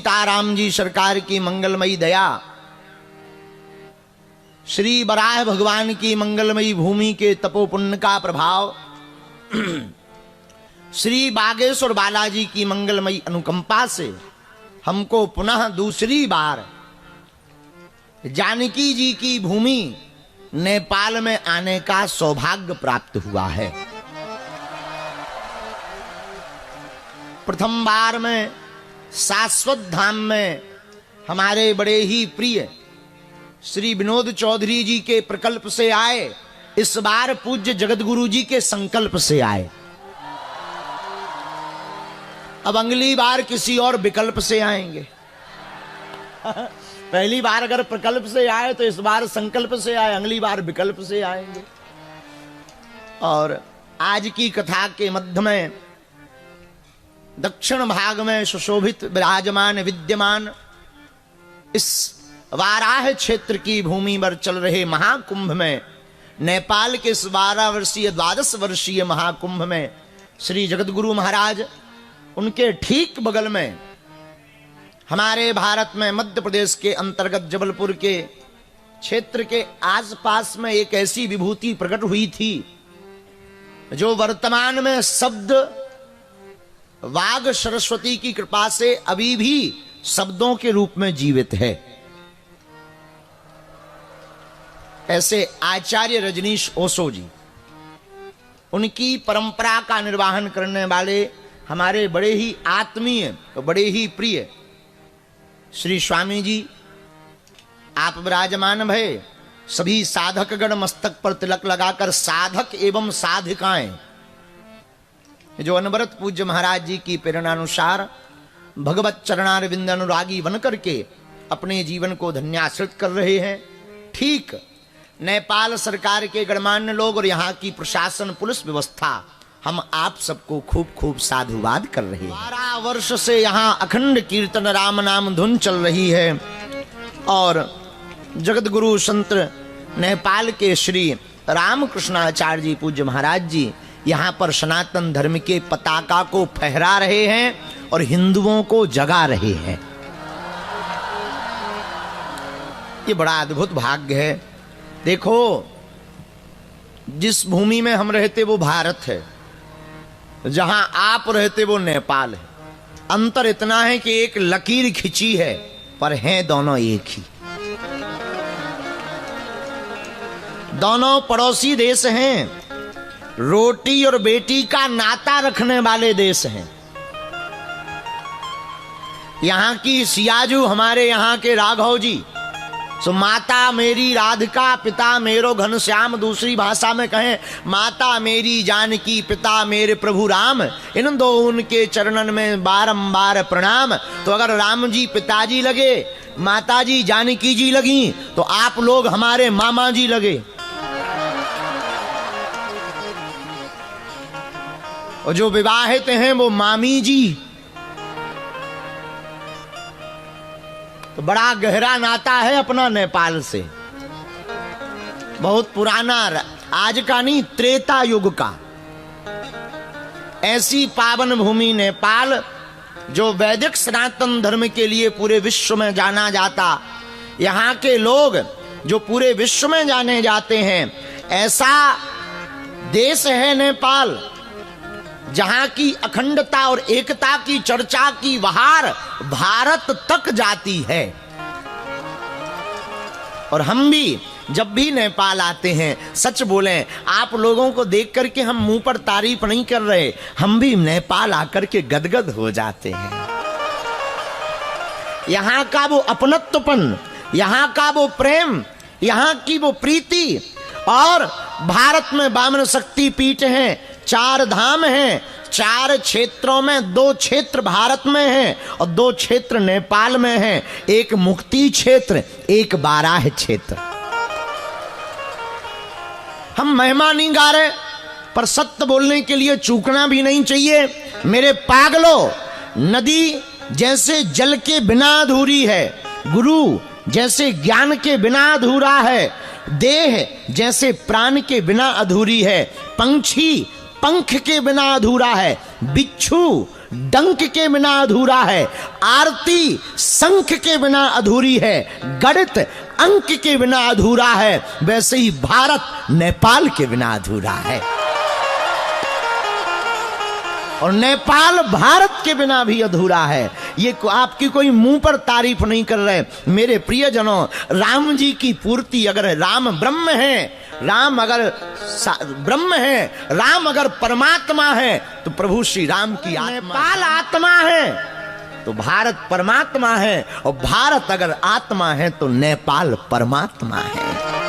सीताराम जी सरकार की मंगलमयी दया, श्री वराह भगवान की मंगलमयी भूमि के तपोपुण्य का प्रभाव, श्री बागेश्वर बालाजी की मंगलमयी अनुकंपा से हमको पुनः दूसरी बार जानकी जी की भूमि नेपाल में आने का सौभाग्य प्राप्त हुआ है। प्रथम बार में शाश्वत धाम में हमारे बड़े ही प्रिय श्री विनोद चौधरी जी के प्रकल्प से आए, इस बार पूज्य जगतगुरु जी के संकल्प से आए। अब अगली बार किसी और विकल्प से आएंगे। पहली बार अगर प्रकल्प से आए तो इस बार संकल्प से आए, अगली बार विकल्प से आएंगे। और आज की कथा के मध्य में दक्षिण भाग में सुशोभित विराजमान विद्यमान इस वाराह क्षेत्र की भूमि पर चल रहे महाकुंभ में, नेपाल के इस 12 वर्षीय 12 वर्षीय महाकुंभ में श्री जगतगुरु महाराज, उनके ठीक बगल में हमारे भारत में मध्य प्रदेश के अंतर्गत जबलपुर के क्षेत्र के आसपास में एक ऐसी विभूति प्रकट हुई थी जो वर्तमान में शब्द वाग सरस्वती की कृपा से अभी भी शब्दों के रूप में जीवित है। ऐसे आचार्य रजनीश ओशो जी, उनकी परंपरा का निर्वाहन करने वाले हमारे बड़े ही आत्मीय, बड़े ही प्रिय श्री स्वामी जी, आप विराजमान भय। सभी साधक गण मस्तक पर तिलक लगाकर साधक एवं साधिकाएं जो अनवरत पूज्य महाराज जी की प्रेरणानुसार भगवत चरणारविंद अनुरागी बनकर के अपने जीवन को धन्याश्रित कर रहे हैं। ठीक नेपाल सरकार के गणमान्य लोग और यहाँ की प्रशासन पुलिस व्यवस्था हम आप सबको खूब खूब साधुवाद कर रहे हैं। 12 वर्ष से यहाँ अखंड कीर्तन राम नाम धुन चल रही है और जगत गुरु संत नेपाल के श्री रामकृष्णाचार्य जी पूज्य महाराज जी यहाँ पर सनातन धर्म के पताका को फहरा रहे हैं और हिंदुओं को जगा रहे हैं। ये बड़ा अद्भुत भाग्य है। देखो, जिस भूमि में हम रहते वो भारत है, जहां आप रहते वो नेपाल है। अंतर इतना है कि एक लकीर खिंची है पर हैं दोनों एक ही। दोनों पड़ोसी देश हैं, रोटी और बेटी का नाता रखने वाले देश हैं। यहां की सियाजू हमारे यहां के राघव जी, सो माता मेरी राधिका पिता मेरो घनश्याम, दूसरी भाषा में कहें माता मेरी जानकी पिता मेरे प्रभु राम, इन दो उनके चरणन में बारंबार प्रणाम। तो अगर राम जी पिताजी लगे, माता जी जानकी जी लगी, तो आप लोग हमारे मामा जी लगे। और जो विवाहित हैं वो मामी जी। तो बड़ा गहरा नाता है अपना नेपाल से, बहुत पुराना, आज का नहीं त्रेता युग का। ऐसी पावन भूमि नेपाल जो वैदिक सनातन धर्म के लिए पूरे विश्व में जाना जाता, यहाँ के लोग जो पूरे विश्व में जाने जाते हैं, ऐसा देश है नेपाल जहां की अखंडता और एकता की चर्चा की बहार भारत तक जाती है। और हम भी जब भी नेपाल आते हैं, सच बोलें, आप लोगों को देख करके हम मुंह पर तारीफ नहीं कर रहे, हम भी नेपाल आकर के गदगद हो जाते हैं। यहाँ का वो अपनत्वपन, यहाँ का वो प्रेम, यहाँ की वो प्रीति। और भारत में वामन शक्ति पीठ हैं, 4 धाम हैं, 4 क्षेत्रों में 2 क्षेत्र भारत में हैं और 2 क्षेत्र नेपाल में हैं। एक मुक्ति क्षेत्र, एक बाराह क्षेत्र। हम महिमा नहीं गा रहे, पर सत्य बोलने के लिए चूकना भी नहीं चाहिए। मेरे पागलों, नदी जैसे जल के बिना अधूरी है, गुरु जैसे ज्ञान के बिना अधूरा है, देह जैसे प्राण के बिना अधूरी है, पंछी पंख के बिना अधूरा है, बिच्छू डंक के बिना अधूरा है, आरती शंख के बिना अधूरी है, गणित अंक के बिना अधूरा है, वैसे ही भारत नेपाल के बिना अधूरा है और नेपाल भारत के बिना भी अधूरा है। ये आपकी कोई मुंह पर तारीफ नहीं कर रहे मेरे प्रियजनों। राम जी की पूर्ति अगर राम ब्रह्म है, राम अगर ब्रह्म है, राम अगर परमात्मा है तो प्रभु श्री राम की नेपाल आत्मा है तो भारत परमात्मा है, और भारत अगर आत्मा है तो नेपाल परमात्मा है।